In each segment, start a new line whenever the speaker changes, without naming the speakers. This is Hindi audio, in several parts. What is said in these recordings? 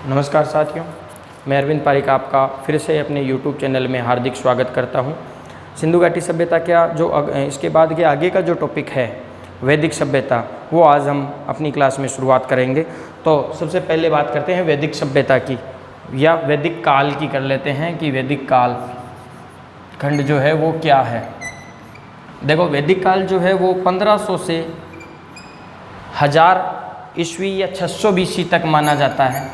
नमस्कार साथियों, मैं अरविंद पारिक आपका फिर से अपने YouTube चैनल में हार्दिक स्वागत करता हूं। सिंधु घाटी सभ्यता का इसके बाद के आगे का जो टॉपिक है वैदिक सभ्यता, वो आज हम अपनी क्लास में शुरुआत करेंगे। तो सबसे पहले बात करते हैं वैदिक सभ्यता की, या वैदिक काल की कर लेते हैं कि वैदिक काल खंड जो है वो क्या है। देखो, वैदिक काल जो है वो 1500 से 1000 ईस्वी या 600 BC तक माना जाता है,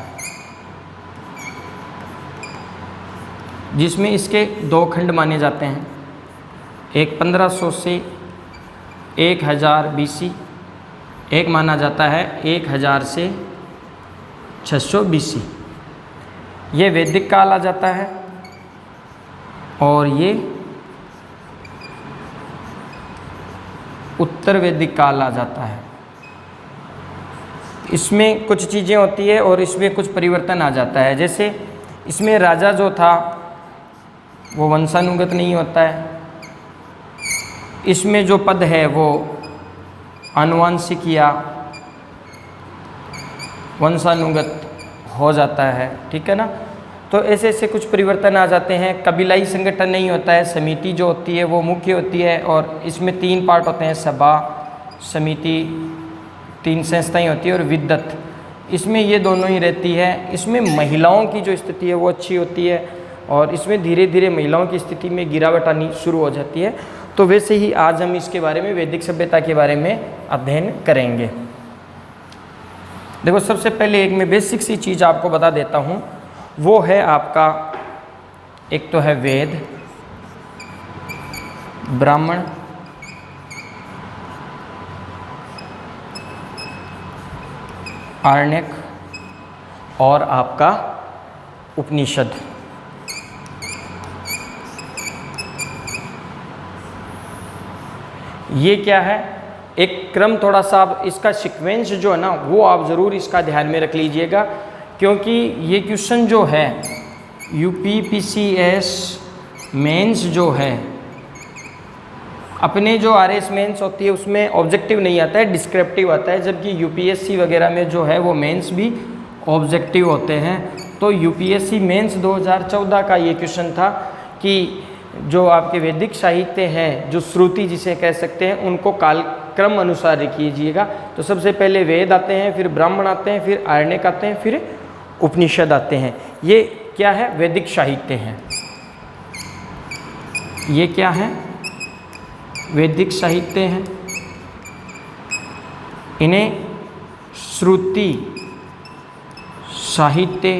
जिसमें इसके दो खंड माने जाते हैं। एक 1500 से 1000 BC, एक माना जाता है 1000 से 600 BC। ये वैदिक काल आ जाता है और ये उत्तर वैदिक काल आ जाता है। इसमें कुछ चीज़ें होती है और इसमें कुछ परिवर्तन आ जाता है। जैसे इसमें राजा जो था वो वंशानुगत नहीं होता है, इसमें जो पद है वो आनुवांशिक या वंशानुगत हो जाता है, ठीक है ना। तो ऐसे ऐसे कुछ परिवर्तन आ जाते हैं। कबीलाई संगठन नहीं होता है, समिति जो होती है वो मुख्य होती है, और इसमें 3 पार्ट होते हैं, सभा, समिति, 3 संस्थाएं होती है, और विद्वत, इसमें ये दोनों ही रहती है। इसमें महिलाओं की जो स्थिति है वो अच्छी होती है, और इसमें धीरे धीरे महिलाओं की स्थिति में गिरावट आनी शुरू हो जाती है। तो वैसे ही आज हम इसके बारे में, वैदिक सभ्यता के बारे में अध्ययन करेंगे। देखो, सबसे पहले एक मैं बेसिक सी चीज़ आपको बता देता हूँ, वो है आपका, एक तो है वेद, ब्राह्मण, आरण्यक और आपका उपनिषद। ये क्या है, एक क्रम, थोड़ा सा आप इसका सीक्वेंस जो है ना वो आप ज़रूर इसका ध्यान में रख लीजिएगा, क्योंकि ये क्वेश्चन जो है UPPCS मेंस जो है, अपने जो RS मेंस होती है उसमें ऑब्जेक्टिव नहीं आता है, डिस्क्रिप्टिव आता है, जबकि UPSC वगैरह में जो है वो मेंस भी ऑब्जेक्टिव होते हैं। तो UPSC मेंस 2014 का ये क्वेश्चन था कि जो आपके वैदिक साहित्य हैं, जो श्रुति जिसे कह सकते हैं, उनको कालक्रम अनुसार कीजिएगा। तो सबसे पहले वेद आते हैं, फिर ब्राह्मण आते हैं, फिर आरण्यक आते हैं, फिर उपनिषद आते हैं। ये क्या है, वैदिक साहित्य हैं। ये क्या है, वैदिक साहित्य हैं। इन्हें श्रुति साहित्य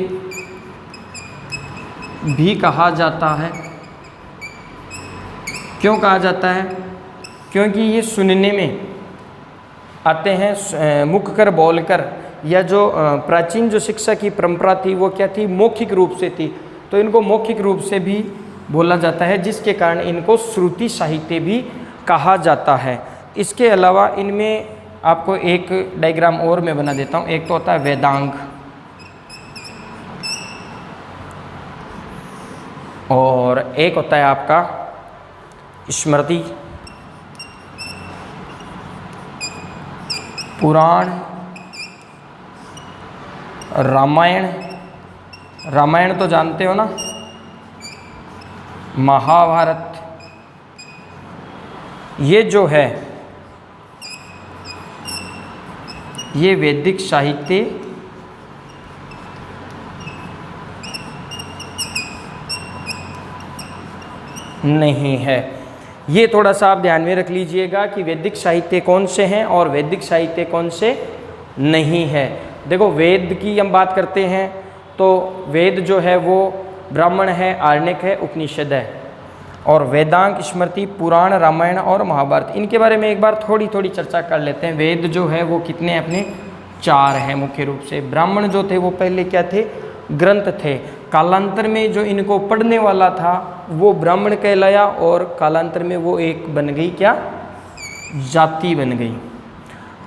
भी कहा जाता है। क्यों कहा जाता है? क्योंकि ये सुनने में आते हैं मुख कर बोलकर, या जो प्राचीन जो शिक्षा की परंपरा थी वो क्या थी, मौखिक रूप से थी। तो इनको मौखिक रूप से भी बोला जाता है, जिसके कारण इनको श्रुति साहित्य भी कहा जाता है। इसके अलावा इनमें आपको एक डायग्राम और मैं बना देता हूँ। एक तो होता है वेदांग, और एक होता है आपका स्मृति, पुराण, रामायण। रामायण तो जानते हो ना, महाभारत। ये जो है ये वैदिक साहित्य नहीं है। ये थोड़ा सा आप ध्यान में रख लीजिएगा कि वैदिक साहित्य कौन से हैं और वैदिक साहित्य कौन से नहीं है। देखो, वेद की हम बात करते हैं तो वेद जो है वो ब्राह्मण है, आरण्यक है, उपनिषद है, और वेदांग, स्मृति, पुराण, रामायण और महाभारत, इनके बारे में एक बार थोड़ी थोड़ी चर्चा कर लेते हैं। वेद जो है वो कितने अपने 4 हैं मुख्य रूप से। ब्राह्मण जो थे वो पहले क्या थे, ग्रंथ थे। कालांतर में जो इनको पढ़ने वाला था वो ब्राह्मण कहलाया, और कालांतर में वो एक बन गई, क्या, जाति बन गई।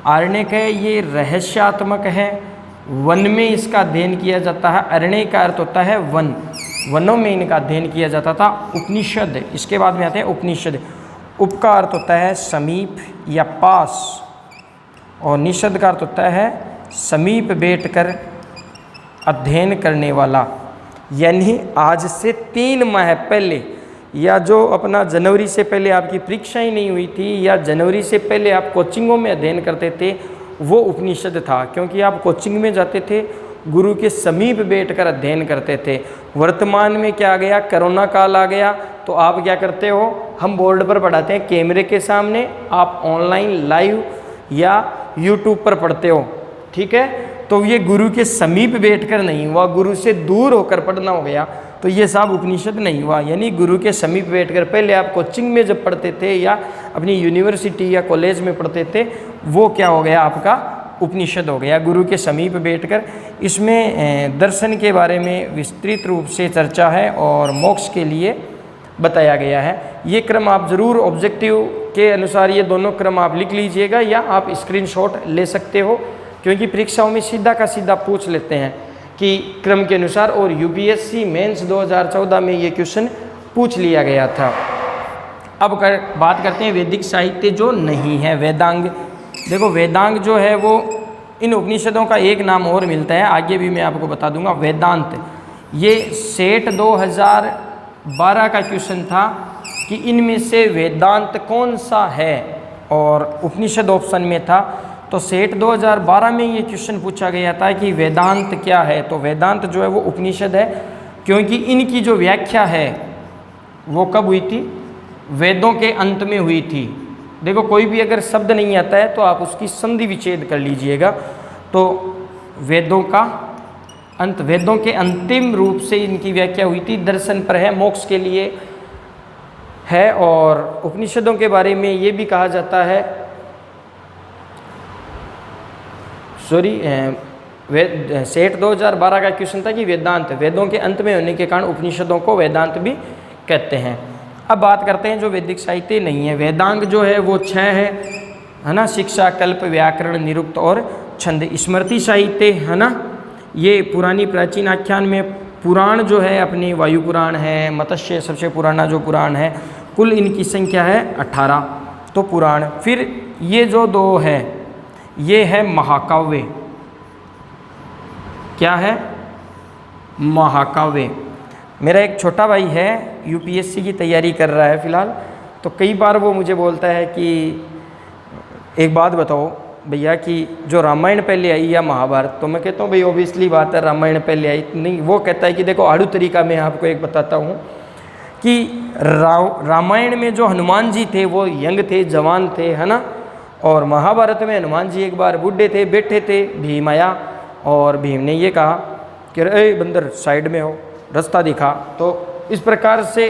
आरण्यक है, ये रहस्यात्मक है, वन में इसका अध्ययन किया जाता है। अरण्य का अर्थ होता है वन, वनों में इनका अध्ययन किया जाता था। उपनिषद, इसके बाद में आते हैं उपनिषद। उप का अर्थ होता है समीप या पास, और निषद का अर्थ होता है समीप बैठकर अध्ययन करने वाला, यानी आज से 3 माह पहले, या जो अपना जनवरी से पहले आपकी परीक्षा ही नहीं हुई थी, या जनवरी से पहले आप कोचिंगों में अध्ययन करते थे, वो उपनिषद था। क्योंकि आप कोचिंग में जाते थे, गुरु के समीप बैठकर अध्ययन करते थे। वर्तमान में क्या आ गया, कोरोना काल आ गया, तो आप क्या करते हो, हम बोर्ड पर पढ़ाते हैं कैमरे के सामने, आप ऑनलाइन लाइव या यूट्यूब पर पढ़ते हो। ठीक है, तो ये गुरु के समीप बैठकर नहीं हुआ, गुरु से दूर होकर पढ़ना हो गया, तो ये सब उपनिषद नहीं हुआ। यानी गुरु के समीप बैठकर, पहले आप कोचिंग में जब पढ़ते थे या अपनी यूनिवर्सिटी या कॉलेज में पढ़ते थे, वो क्या हो गया, आपका उपनिषद हो गया, गुरु के समीप बैठकर। इसमें दर्शन के बारे में विस्तृत रूप से चर्चा है और मोक्ष के लिए बताया गया है। ये क्रम आप ज़रूर ऑब्जेक्टिव के अनुसार ये दोनों क्रम आप लिख लीजिएगा, या आप स्क्रीनशॉट ले सकते हो, क्योंकि परीक्षाओं में सीधा का सीधा पूछ लेते हैं कि क्रम के अनुसार, और यूपीएससी मेंस 2014 में ये क्वेश्चन पूछ लिया गया था। अब बात करते हैं वैदिक साहित्य जो नहीं है, वेदांग। देखो वेदांग जो है वो इन उपनिषदों का एक नाम और मिलता है, आगे भी मैं आपको बता दूंगा, वेदांत। ये सेट 2012 का क्वेश्चन था कि इनमें से वेदांत कौन सा है, और उपनिषद ऑप्शन में था। तो सेट 2012 में ये क्वेश्चन पूछा गया था कि वेदांत क्या है, तो वेदांत जो है वो उपनिषद है, क्योंकि इनकी जो व्याख्या है वो कब हुई थी, वेदों के अंत में हुई थी। देखो कोई भी अगर शब्द नहीं आता है तो आप उसकी संधि विच्छेद कर लीजिएगा। तो वेदों का अंत, वेदों के अंतिम रूप से इनकी व्याख्या हुई थी, दर्शन पर है, मोक्ष के लिए है। और उपनिषदों के बारे में ये भी कहा जाता है, सेट 2012 का क्वेश्चन था कि वेदांत, वेदों के अंत में होने के कारण उपनिषदों को वेदांत भी कहते हैं। अब बात करते हैं जो वैदिक साहित्य नहीं है। वेदांग जो है वो 6 है ना, शिक्षा, कल्प, व्याकरण, निरुक्त और छंद। स्मृति साहित्य है ना, ये पुरानी प्राचीन आख्यान में पुराण जो है अपनी वायु पुराण है, मत्स्य सबसे पुराना जो पुराण है, कुल इनकी संख्या है 18 तो पुराण। फिर ये जो 2 है ये है महाकाव्य। क्या है, महाकाव्य। मेरा एक छोटा भाई है यूपीएससी की तैयारी कर रहा है फ़िलहाल, तो कई बार वो मुझे बोलता है कि एक बात बताओ भैया कि जो रामायण पहले आई या महाभारत, तो मैं कहता हूँ भाई ओबियसली बात है रामायण पहले आई नहीं। वो कहता है कि देखो आड़ू तरीका मैं आपको एक बताता हूँ कि रामायण में जो हनुमान जी थे वो यंग थे, जवान थे, है ना, और महाभारत में हनुमान जी एक बार बूढ़े थे, बैठे थे, भीम आया और भीम ने ये कहा कि अरे बंदर साइड में हो, रास्ता दिखा। तो इस प्रकार से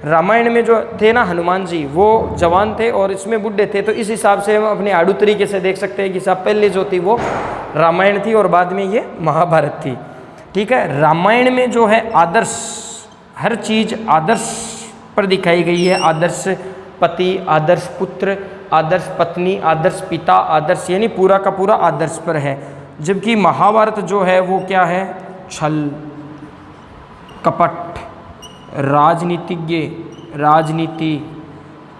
रामायण में जो थे ना हनुमान जी वो जवान थे और इसमें बूढ़े थे, तो इस हिसाब से हम अपने आड़ू तरीके से देख सकते हैं कि साहब पहले जो थी वो रामायण थी और बाद में ये महाभारत थी। ठीक है, रामायण में जो है आदर्श, हर चीज़ आदर्श पर दिखाई गई है। आदर्श पति, आदर्श पुत्र, आदर्श पत्नी, आदर्श पिता, आदर्श, यानी पूरा का पूरा आदर्श पर है। जबकि महाभारत जो है वो क्या है, छल, कपट, राजनीतिज्ञ, राजनीति,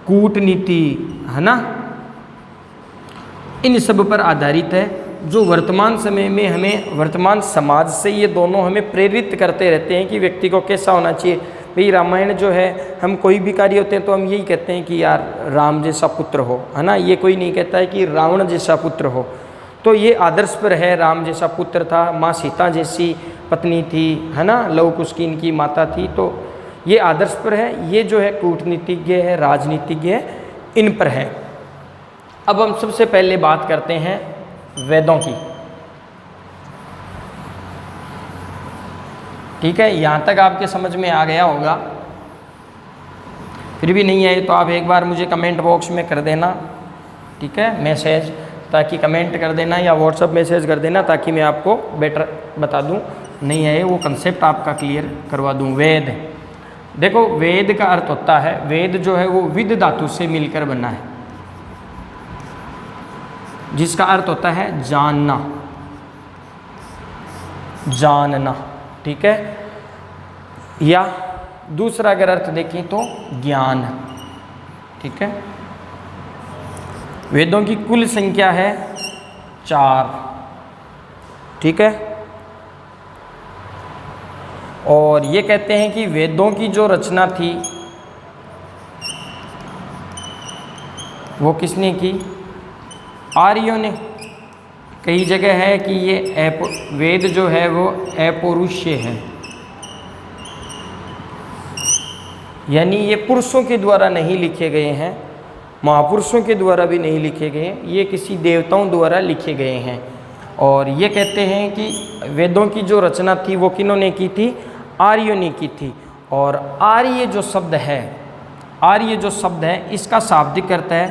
कूटनीति, है ना, इन सब पर आधारित है, जो वर्तमान समय में हमें, वर्तमान समाज से ये दोनों हमें प्रेरित करते रहते हैं कि व्यक्ति को कैसा होना चाहिए। भाई रामायण जो है, हम कोई भी कार्य होते हैं तो हम यही कहते हैं कि यार राम जैसा पुत्र हो, है ना, ये कोई नहीं कहता है कि रावण जैसा पुत्र हो। तो ये आदर्श पर है, राम जैसा पुत्र था, माँ सीता जैसी पत्नी थी, है ना, लव कुश की इनकी माता थी, तो ये आदर्श पर है। ये जो है कूटनीतिज्ञ है, राजनीतिज्ञ है, इन पर है। अब हम सबसे पहले बात करते हैं वेदों की। ठीक है, यहाँ तक आपके समझ में आ गया होगा। फिर भी नहीं आए तो आप एक बार मुझे कमेंट बॉक्स में कर देना, ठीक है, मैसेज, ताकि कमेंट कर देना या व्हाट्सअप मैसेज कर देना, ताकि मैं आपको बेटर बता दूं, नहीं आए वो कंसेप्ट आपका क्लियर करवा दूं। वेद, देखो वेद का अर्थ होता है, वेद जो है वो विद धातु से मिलकर बना है, जिसका अर्थ होता है जानना, जानना। ठीक है, या दूसरा अगर अर्थ देखें तो ज्ञान। ठीक है, वेदों की कुल संख्या है 4। ठीक है, और ये कहते हैं कि वेदों की जो रचना थी वो किसने की? आर्यों ने। कई जगह है कि ये वेद जो है वो अपौरुषेय है, यानी ये पुरुषों के द्वारा नहीं लिखे गए हैं, महापुरुषों के द्वारा भी नहीं लिखे गए हैं, ये किसी देवताओं द्वारा लिखे गए हैं। और ये कहते हैं कि वेदों की जो रचना थी वो किन्होंने की थी? आर्यों ने की थी। और आर्य जो शब्द है, आर्य जो शब्द है इसका शाब्दिक अर्थ है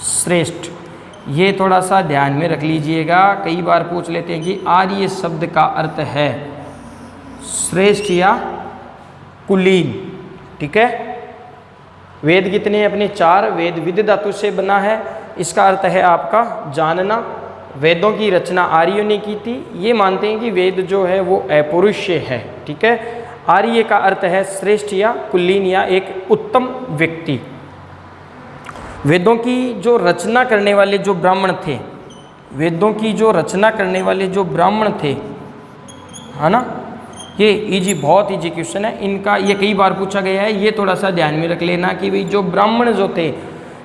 श्रेष्ठ। ये थोड़ा सा ध्यान में रख लीजिएगा, कई बार पूछ लेते हैं कि आर्य शब्द का अर्थ है श्रेष्ठ या कुलीन। ठीक है, वेद कितने हैं अपने? 4। वेद विद धातु से बना है, इसका अर्थ है आपका जानना। वेदों की रचना आर्यों ने की थी, ये मानते हैं कि वेद जो है वो अपौरुषेय है। ठीक है, आर्य का अर्थ है श्रेष्ठ या कुलीन या एक उत्तम व्यक्ति। वेदों की जो रचना करने वाले जो ब्राह्मण थे, वेदों की जो रचना करने वाले जो ब्राह्मण थे, है ना, ये इजी, बहुत इजी क्वेश्चन है इनका, ये कई बार पूछा गया है। ये थोड़ा सा ध्यान में रख लेना कि भाई जो ब्राह्मण जो थे,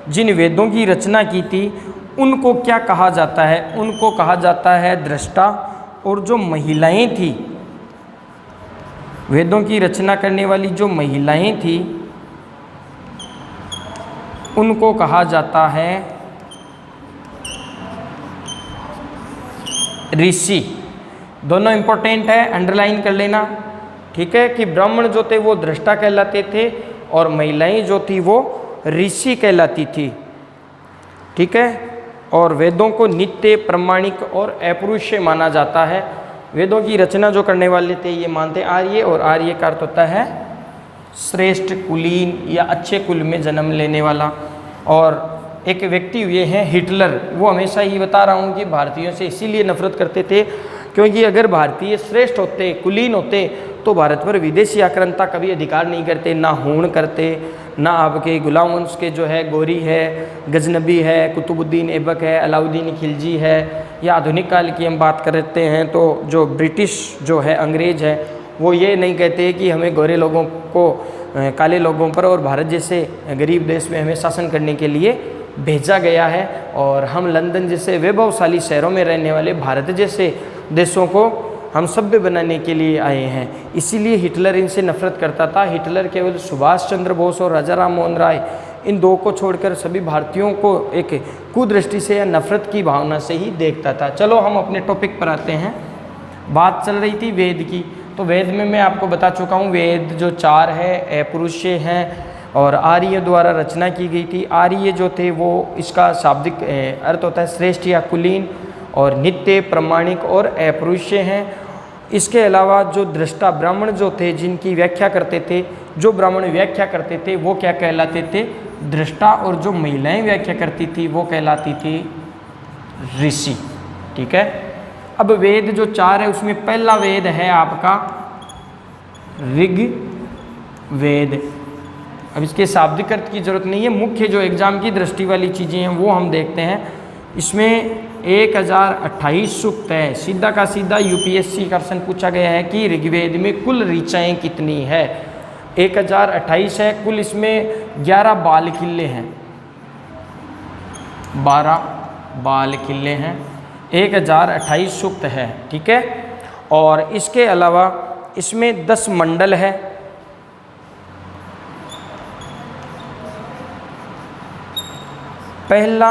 जिन वेदों की रचना की थी, उनको क्या कहा जाता है? उनको कहा जाता है दृष्टा। और जो महिलाएं थी, वेदों की रचना करने वाली जो महिलाएं थी, उनको कहा जाता है ऋषि। दोनों इंपॉर्टेंट है, अंडरलाइन कर लेना। ठीक है, कि ब्राह्मण जो थे वो दृष्टा कहलाते थे और महिलाएं जो थी वो ऋषि कहलाती थी। ठीक है, और वेदों को नित्य, प्रामाणिक और अपौरुषेय माना जाता है। वेदों की रचना जो करने वाले थे ये मानते आर्य, और आर्य का अर्थ होता है श्रेष्ठ, कुलीन या अच्छे कुल में जन्म लेने वाला। और एक व्यक्ति हुए हैं हिटलर, वो हमेशा ही बता रहा हूँ कि भारतीयों से इसीलिए नफरत करते थे क्योंकि अगर भारतीय श्रेष्ठ होते, कुलीन होते, तो भारत पर विदेशी आक्रांता कभी अधिकार नहीं करते, ना हूण करते, ना आपके गुलाम वंश के जो है गोरी है, गजनबी है, कुतुबुद्दीन ऐबक है, अलाउद्दीन खिलजी है, या आधुनिक काल की हम बात करते हैं तो जो ब्रिटिश जो है, अंग्रेज है, वो ये नहीं कहते कि हमें गोरे लोगों को काले लोगों पर और भारत जैसे गरीब देश में हमें शासन करने के लिए भेजा गया है, और हम लंदन जैसे वैभवशाली शहरों में रहने वाले भारत जैसे देशों को हम सभ्य बनाने के लिए आए हैं। इसीलिए हिटलर इनसे नफरत करता था। हिटलर केवल सुभाष चंद्र बोस और राजा राम मोहन राय, इन दो को छोड़कर सभी भारतीयों को एक कुदृष्टि से या नफरत की भावना से ही देखता था। चलो हम अपने टॉपिक पर आते हैं। बात चल रही थी वेद की, तो वेद में मैं आपको बता चुका हूँ, वेद जो 4 है अपौरुषेय हैं और आर्य द्वारा रचना की गई थी। आर्य जो थे वो इसका शाब्दिक अर्थ होता है श्रेष्ठ या कुलीन, और नित्य, प्रामाणिक और अपौरुषेय हैं। इसके अलावा जो दृष्टा ब्राह्मण जो थे, जिनकी व्याख्या करते थे, जो ब्राह्मण व्याख्या करते थे वो क्या कहलाते थे? दृष्टा। और जो महिलाएं व्याख्या करती थी वो कहलाती थी ऋषि। ठीक है, अब वेद जो 4 है उसमें पहला वेद है आपका ऋग वेद। अब इसके शाब्दिक अर्थ की जरूरत नहीं है, मुख्य जो एग्जाम की दृष्टि वाली चीज़ें हैं वो हम देखते हैं। इसमें 1028 सूक्त है, सीधा का सीधा यूपीएससी का क्वेश्चन पूछा गया है कि ऋग्वेद में कुल ऋचाएँ कितनी है? 1028 है कुल, इसमें 11 बाल किल्ले हैं, 12 बाल किल्ले हैं, 1028 सूक्त है। ठीक है, और इसके अलावा इसमें 10 मंडल है, पहला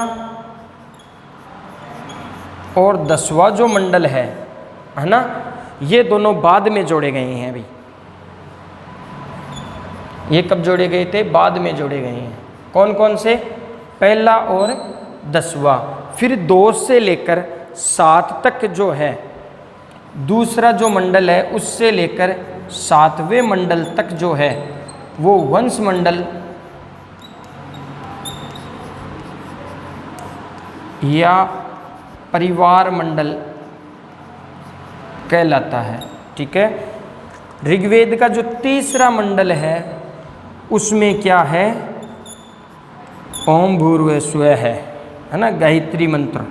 और 10वां जो मंडल है ना, ये दोनों बाद में जोड़े गए हैं। अभी ये कब जोड़े गए थे? बाद में जोड़े गए हैं। कौन कौन से? पहला और 10वां। फिर 2 से लेकर 7 तक जो है दूसरा जो मंडल है, उससे लेकर 7वें मंडल तक जो है वो वंश मंडल या परिवार मंडल कहलाता है। ठीक है, ऋग्वेद का जो तीसरा मंडल है उसमें क्या है? ओम भूर्भुवः स्वः है ना, गायत्री मंत्र।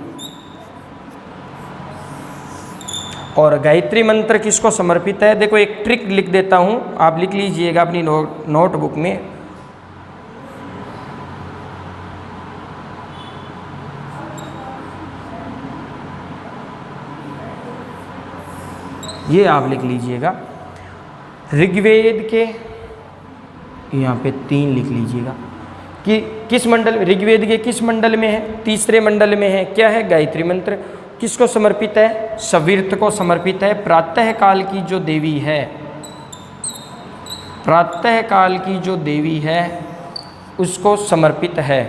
और गायत्री मंत्र किसको समर्पित है? देखो एक ट्रिक लिख देता हूँ, आप लिख लीजिएगा अपनी नोटबुक में। ये आप लिख लीजिएगा, ऋग्वेद के यहाँ पे 3 लिख लीजिएगा कि किस मंडल, ऋग्वेद के किस मंडल में है? तीसरे मंडल में है। क्या है? गायत्री मंत्र। किसको समर्पित है? सविर्त को समर्पित है। प्रातः काल की जो देवी है, प्रातः काल की जो देवी है उसको समर्पित है।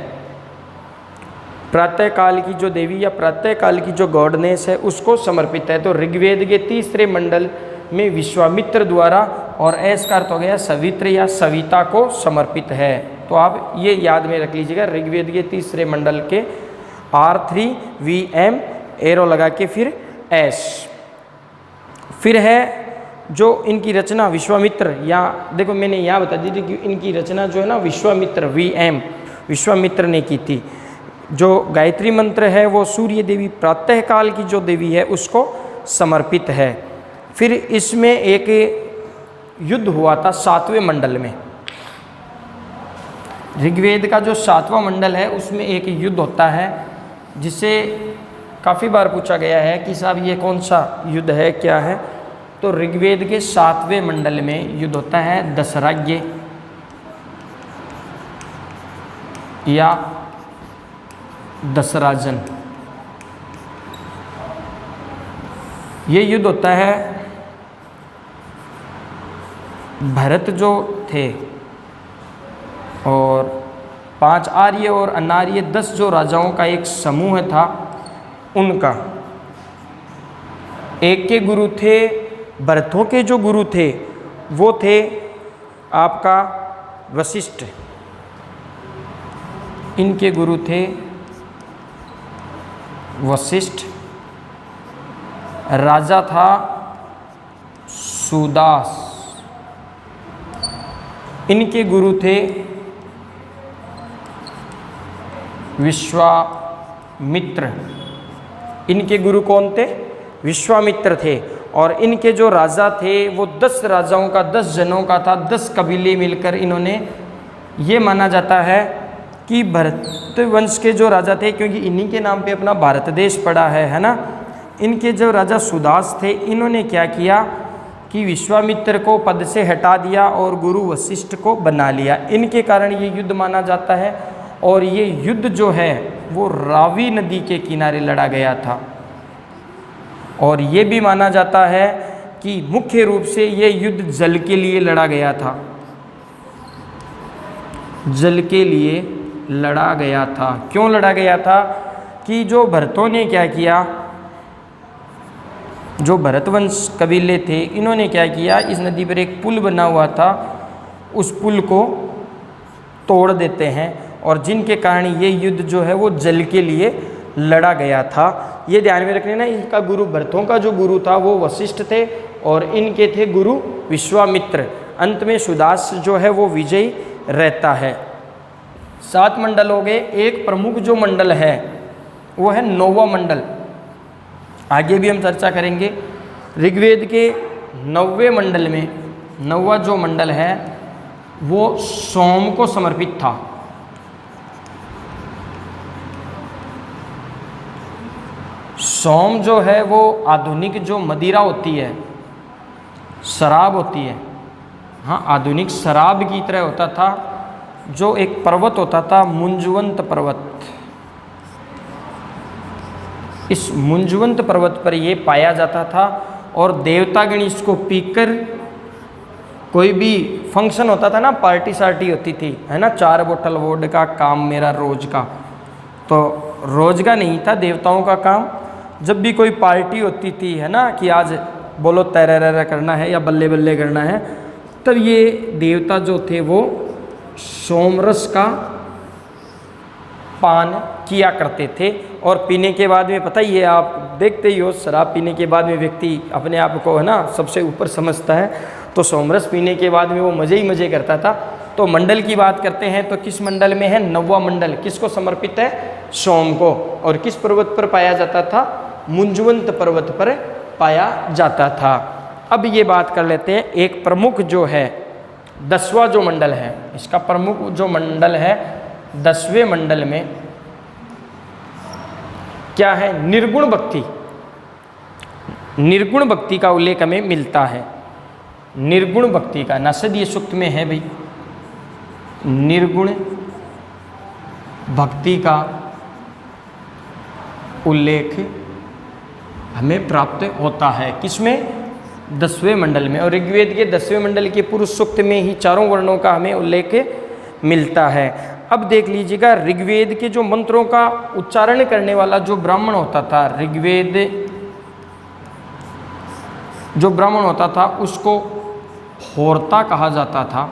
प्रातः काल की जो देवी या प्रातः काल की जो गॉडनेस है उसको समर्पित है। तो ऋग्वेद के तीसरे मंडल में विश्वामित्र द्वारा, और ऐसा का अर्थ हो गया सवित्र या सविता को समर्पित है। तो आप ये याद में रख लीजिएगा, ऋग्वेद के तीसरे मंडल के R3VM एरो लगा के फिर S। फिर है जो इनकी रचना विश्वामित्र, या देखो मैंने यहाँ बता दी थी कि इनकी रचना जो है ना विश्वामित्र VM विश्वामित्र ने की थी। जो गायत्री मंत्र है वो सूर्य देवी प्रातः काल की जो देवी है उसको समर्पित है। फिर इसमें एक युद्ध हुआ था 7वें मंडल में। ऋग्वेद का जो 7वां मंडल है उसमें एक युद्ध होता है जिसे काफ़ी बार पूछा गया है कि साहब ये कौन सा युद्ध है, क्या है? तो ऋग्वेद के 7वें मंडल में युद्ध होता है दशराज्य या दशराजन। ये युद्ध होता है, भरत जो थे और 5 आर्य और अनार्य 10 जो राजाओं का एक समूह था, उनका एक के गुरु थे, भरतों के जो गुरु थे वो थे आपका वशिष्ठ, इनके गुरु थे वशिष्ठ। राजा था सुदास, इनके गुरु थे विश्वामित्र। इनके गुरु कौन थे? विश्वामित्र थे। और इनके जो राजा थे वो 10 राजाओं का, 10 जनों का था, 10 कबीले मिलकर इन्होंने, ये माना जाता है कि भरत वंश के जो राजा थे, क्योंकि इन्हीं के नाम पे अपना भारत देश पड़ा है ना। इनके जो राजा सुदास थे, इन्होंने क्या किया कि विश्वामित्र को पद से हटा दिया और गुरु वशिष्ठ को बना लिया। इनके कारण ये युद्ध माना जाता है। और ये युद्ध जो है वो रावी नदी के किनारे लड़ा गया था। और ये भी माना जाता है कि मुख्य रूप से ये युद्ध जल के लिए लड़ा गया था, जल के लिए लड़ा गया था। क्यों लड़ा गया था? कि जो भरतों ने क्या किया, जो भरतवंश कबीले थे, इन्होंने क्या किया, इस नदी पर एक पुल बना हुआ था, उस पुल को तोड़ देते हैं, और जिनके कारण ये युद्ध जो है वो जल के लिए लड़ा गया था। ये ध्यान में रखना। इनका गुरु, भरतों का जो गुरु था वो वशिष्ठ थे और इनके थे गुरु विश्वामित्र। अंत में सुदास जो है वो विजयी रहता है। 7 मंडल हो गए। एक प्रमुख जो मंडल है वो है 9वां मंडल। आगे भी हम चर्चा करेंगे। ऋग्वेद के 9वें मंडल में 9वां जो मंडल है वो सोम को समर्पित था। सोम जो है वो आधुनिक जो मदिरा होती है, शराब होती है, हाँ आधुनिक शराब की तरह होता था। जो एक पर्वत होता था मुंजवंत पर्वत, इस मुंजवंत पर्वत पर ये पाया जाता था। और देवतागण इसको पीकर, कोई भी फंक्शन होता था ना, पार्टी सार्टी होती थी, है ना, 4 बोतल वोड का काम मेरा रोज का, तो रोज का नहीं था, देवताओं का काम। जब भी कोई पार्टी होती थी, है ना, कि आज बोलो तैरा करना है या बल्ले बल्ले करना है, तब ये देवता जो थे वो सोमरस का पान किया करते थे। और पीने के बाद में, पता ही है, आप देखते ही हो, शराब पीने के बाद में व्यक्ति अपने आप को, है ना, सबसे ऊपर समझता है। तो सोमरस पीने के बाद में वो मज़े ही मज़े करता था। तो मंडल की बात करते हैं तो किस मंडल में है? 9वां मंडल। किसको समर्पित है? सोम को। और किस पर्वत पर पाया जाता था? मुंजवंत पर्वत पर पाया जाता था। अब ये बात कर लेते हैं, एक प्रमुख जो है 10वां जो मंडल है, इसका प्रमुख जो मंडल है 10वें मंडल में क्या है? निर्गुण भक्ति। निर्गुण भक्ति का उल्लेख हमें मिलता है। निर्गुण भक्ति का नासदीय सूक्त में है भाई, निर्गुण भक्ति का उल्लेख हमें प्राप्त होता है। किसमें? 10वें मंडल में। और ऋग्वेद के 10वें मंडल के पुरुष सूक्त में ही चारों वर्णों का हमें उल्लेख मिलता है। अब देख लीजिएगा, ऋग्वेद के जो मंत्रों का उच्चारण करने वाला जो ब्राह्मण होता था, ऋग्वेद जो ब्राह्मण होता था उसको होर्ता कहा जाता था।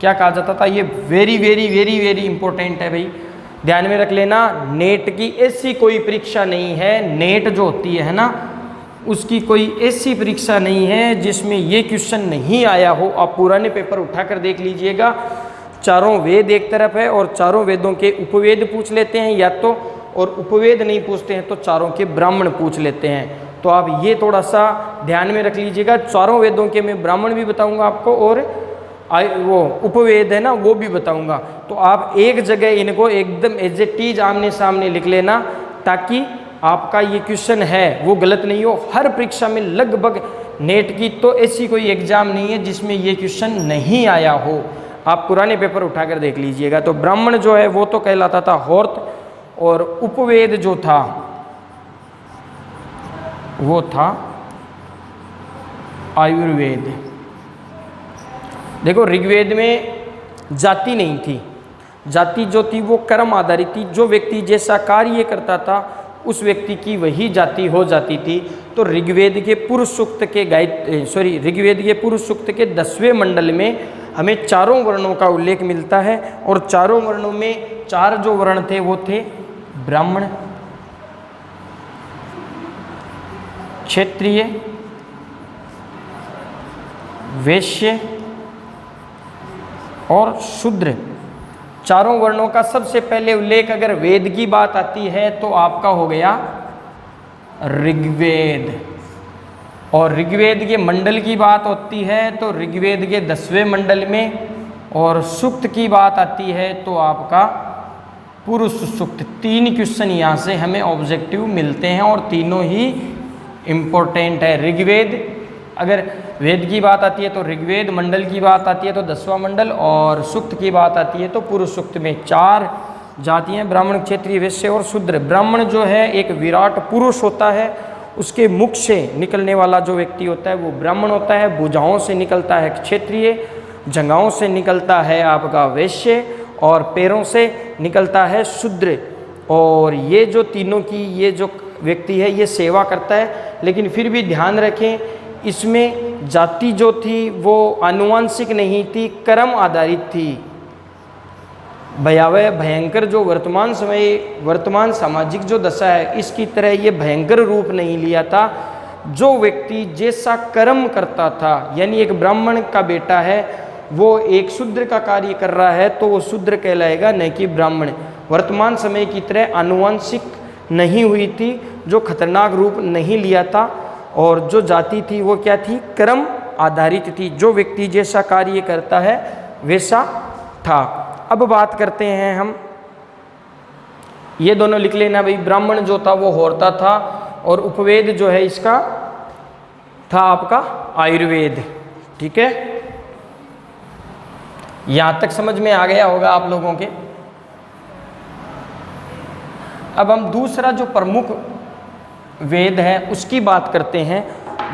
क्या कहा जाता था? ये very very very very important है भाई, ध्यान में रख लेना। नेट की ऐसी कोई परीक्षा नहीं है, नेट जो होती है ना, उसकी कोई ऐसी परीक्षा नहीं है जिसमें ये क्वेश्चन नहीं आया हो। आप पुराने पेपर उठाकर देख लीजिएगा, चारों वेद एक तरफ है और चारों वेदों के उपवेद पूछ लेते हैं या तो, और उपवेद नहीं पूछते हैं तो चारों के ब्राह्मण पूछ लेते हैं। तो आप ये थोड़ा सा ध्यान में रख लीजिएगा, चारों वेदों के मैं ब्राह्मण भी बताऊंगा आपको और वो उपवेद है ना वो भी बताऊंगा। तो आप एक जगह इनको एकदम एज इट इज आमने सामने लिख लेना, ताकि आपका ये क्वेश्चन है वो गलत नहीं हो। हर परीक्षा में लगभग नेट की तो ऐसी कोई एग्जाम नहीं है जिसमें ये क्वेश्चन नहीं आया हो। आप पुराने पेपर उठाकर देख लीजिएगा। तो ब्राह्मण जो है वो तो कहलाता था होर्त, और उपवेद जो था वो था आयुर्वेद। देखो, ऋग्वेद में जाति नहीं थी, जाति जो थी वो कर्म आधारित थी। जो व्यक्ति जैसा कार्य करता था उस व्यक्ति की वही जाति हो जाती थी। तो ऋग्वेद के पुरुष सूक्त के ऋग्वेद के पुरुष सूक्त के 10वें मंडल में हमें चारों वर्णों का उल्लेख मिलता है। और चारों वर्णों में चार जो वर्ण थे वो थे ब्राह्मण, क्षत्रिय, वैश्य और शूद्र। चारों वर्णों का सबसे पहले उल्लेख अगर वेद की बात आती है तो आपका हो गया ऋग्वेद। और ऋग्वेद के मंडल की बात होती है तो ऋग्वेद के 10वें मंडल में, और सूक्त की बात आती है तो आपका पुरुष सूक्त। 3 क्वेश्चन यहाँ से हमें ऑब्जेक्टिव मिलते हैं और तीनों ही इम्पोर्टेंट है। ऋग्वेद, अगर वेद की बात आती है तो ऋग्वेद, मंडल की बात आती है तो 10वां मंडल, और सूक्त की बात आती है तो पुरुष सूक्त में 4 जातियाँ, ब्राह्मण, क्षत्रिय, वैश्य और शूद्र। ब्राह्मण जो है एक विराट पुरुष होता है, उसके मुख से निकलने वाला जो व्यक्ति होता है वो ब्राह्मण होता है। भुजाओं से निकलता है क्षत्रिय, जंघाओं से निकलता है आपका वैश्य, और पैरों से निकलता है शूद्र। और ये जो तीनों की ये जो व्यक्ति है ये सेवा करता है। लेकिन फिर भी ध्यान रखें, इसमें जाति जो थी वो आनुवांशिक नहीं थी, कर्म आधारित थी। भयावह भयंकर जो वर्तमान सामाजिक जो दशा है इसकी तरह ये भयंकर रूप नहीं लिया था। जो व्यक्ति जैसा कर्म करता था, यानी एक ब्राह्मण का बेटा है वो एक शूद्र का कार्य कर रहा है तो वो शूद्र कहलाएगा, न कि ब्राह्मण। वर्तमान समय की तरह आनुवांशिक नहीं हुई थी, जो खतरनाक रूप नहीं लिया था। और जो जाति थी वो क्या थी? कर्म आधारित थी। जो व्यक्ति जैसा कार्य करता है वैसा था। अब बात करते हैं हम, ये दोनों लिख लेना भाई। ब्राह्मण जो था वो होर्ता था, और उपवेद जो है इसका था आपका आयुर्वेद। ठीक है, यहां तक समझ में आ गया होगा आप लोगों के। अब हम दूसरा जो प्रमुख वेद है उसकी बात करते हैं,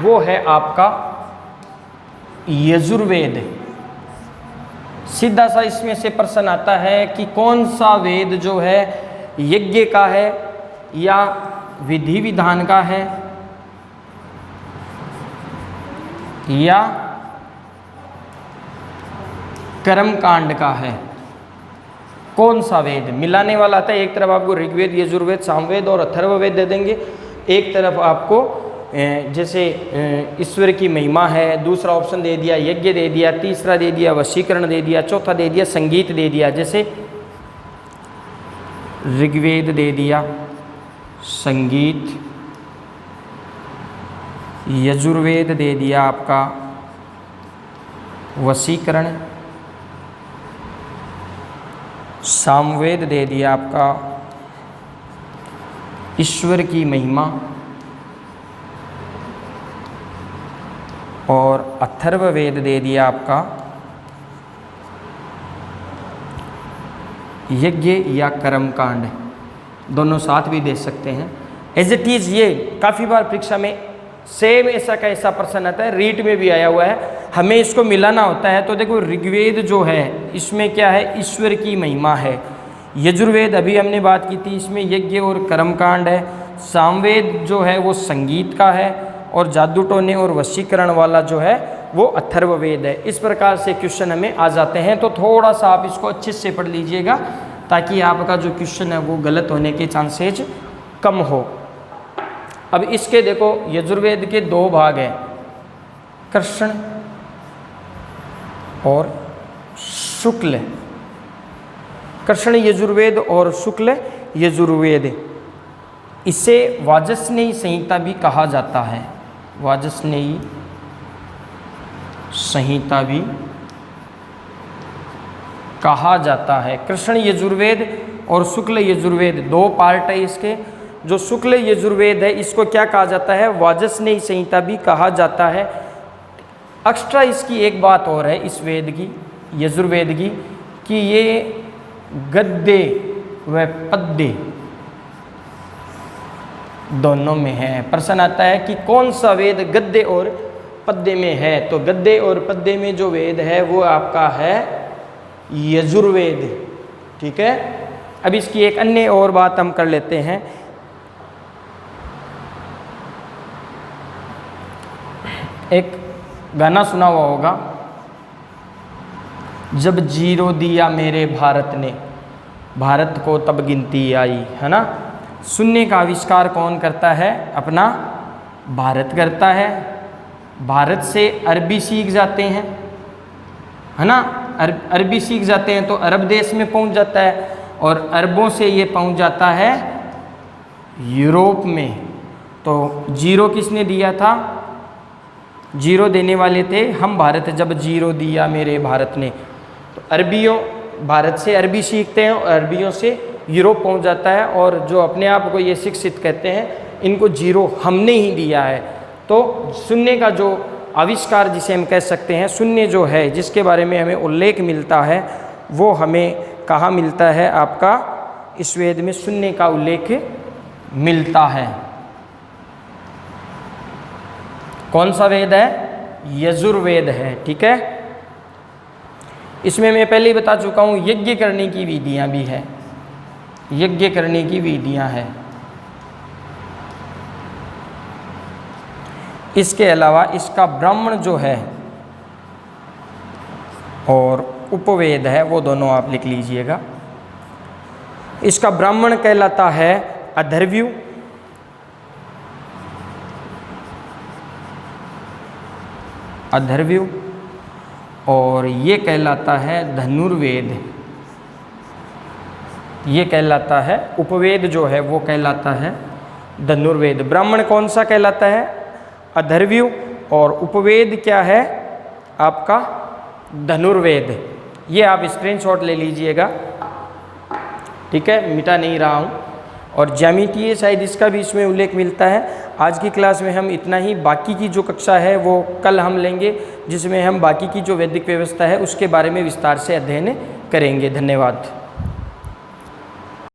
वो है आपका यजुर्वेद। सीधा सा इसमें से प्रश्न आता है कि कौन सा वेद जो है यज्ञ का है या विधि विधान का है या कर्म कांड का है। कौन सा वेद मिलाने वाला था? एक तरफ आपको ऋग्वेद, यजुर्वेद, सामवेद और अथर्ववेद दे देंगे। एक तरफ आपको जैसे ईश्वर की महिमा है, दूसरा ऑप्शन दे दिया यज्ञ दे दिया, तीसरा दे दिया वशीकरण दे दिया, चौथा दे दिया संगीत दे दिया। जैसे ऋग्वेद दे दिया संगीत, यजुर्वेद दे दिया आपका वशीकरण, सामवेद दे दिया आपका ईश्वर की महिमा, और अथर्ववेद दे दिया आपका यज्ञ या कर्मकांड। दोनों साथ भी दे सकते हैं। एज इट इज़ ये काफ़ी बार परीक्षा में सेम ऐसा का ऐसा प्रश्न आता है, रीट में भी आया हुआ है, हमें इसको मिलाना होता है। तो देखो ऋग्वेद जो है इसमें क्या है, ईश्वर की महिमा है। यजुर्वेद अभी हमने बात की थी, इसमें यज्ञ और कर्मकांड है। सामवेद जो है वो संगीत का है, और जादू टोने और वशीकरण वाला जो है वो अथर्ववेद है। इस प्रकार से क्वेश्चन हमें आ जाते हैं। तो थोड़ा सा आप इसको अच्छे से पढ़ लीजिएगा ताकि आपका जो क्वेश्चन है वो गलत होने के चांसेज कम हो। अब इसके देखो यजुर्वेद के दो भाग हैं, कृष्ण और शुक्ल। कृष्ण यजुर्वेद और शुक्ल यजुर्वेद, इसे वाजस्नेयी संहिता भी कहा जाता है। वाजस्नेयी संहिता भी कहा जाता है। कृष्ण यजुर्वेद और शुक्ल यजुर्वेद दो पार्ट है इसके। जो शुक्ल यजुर्वेद है इसको क्या कहा जाता है, वाजस्नेयी संहिता भी कहा जाता है। एक्स्ट्रा इसकी एक बात और है इस वेद की, यजुर्वेद की, कि ये गद्य व पद्य दोनों में है। प्रश्न आता है कि कौन सा वेद गद्य और पद्य में है, तो गद्य और पद्य में जो वेद है वो आपका है यजुर्वेद। ठीक है। अब इसकी एक अन्य और बात हम कर लेते हैं। एक गाना सुना हुआ होगा, जब जीरो दिया मेरे भारत ने, भारत को तब गिनती आई, है ना। शून्य का आविष्कार कौन करता है, अपना भारत करता है। भारत से अरबी सीख जाते हैं, है ना। अरबी सीख जाते हैं तो अरब देश में पहुंच जाता है, और अरबों से ये पहुंच जाता है यूरोप में। तो जीरो किसने दिया था, जीरो देने वाले थे हम भारत। जब जीरो दिया मेरे भारत ने, तो अरबियों भारत से अरबी सीखते हैं और अरबियों से यूरोप पहुंच जाता है। और जो अपने आप को ये शिक्षित कहते हैं, इनको जीरो हमने ही दिया है। तो शून्य का जो आविष्कार जिसे हम कह सकते हैं, शून्य जो है जिसके बारे में हमें उल्लेख मिलता है, वो हमें कहाँ मिलता है, आपका इस वेद में शून्य का उल्लेख मिलता है। कौन सा वेद है, यजुर्वेद है। ठीक है। इसमें मैं पहले ही बता चुका हूँ यज्ञ करने की विधियाँ भी है, यज्ञ करने की विधियाँ हैं। इसके अलावा इसका ब्राह्मण जो है और उपवेद है वो दोनों आप लिख लीजिएगा। इसका ब्राह्मण कहलाता है अथर्वयु, अथर्वयु, और ये कहलाता है धनुर्वेद। ये कहलाता है उपवेद जो है वो कहलाता है धनुर्वेद। ब्राह्मण कौन सा कहलाता है, अथर्वयु, और उपवेद क्या है आपका धनुर्वेद। ये आप स्क्रीनशॉट ले लीजिएगा। ठीक है, मिटा नहीं रहा हूँ। और ज्यामितीय शायद इसका भी इसमें उल्लेख मिलता है। आज की क्लास में हम इतना ही, बाकी की जो कक्षा है वो कल हम लेंगे, जिसमें हम बाकी की जो वैदिक व्यवस्था है उसके बारे में विस्तार से अध्ययन करेंगे। धन्यवाद।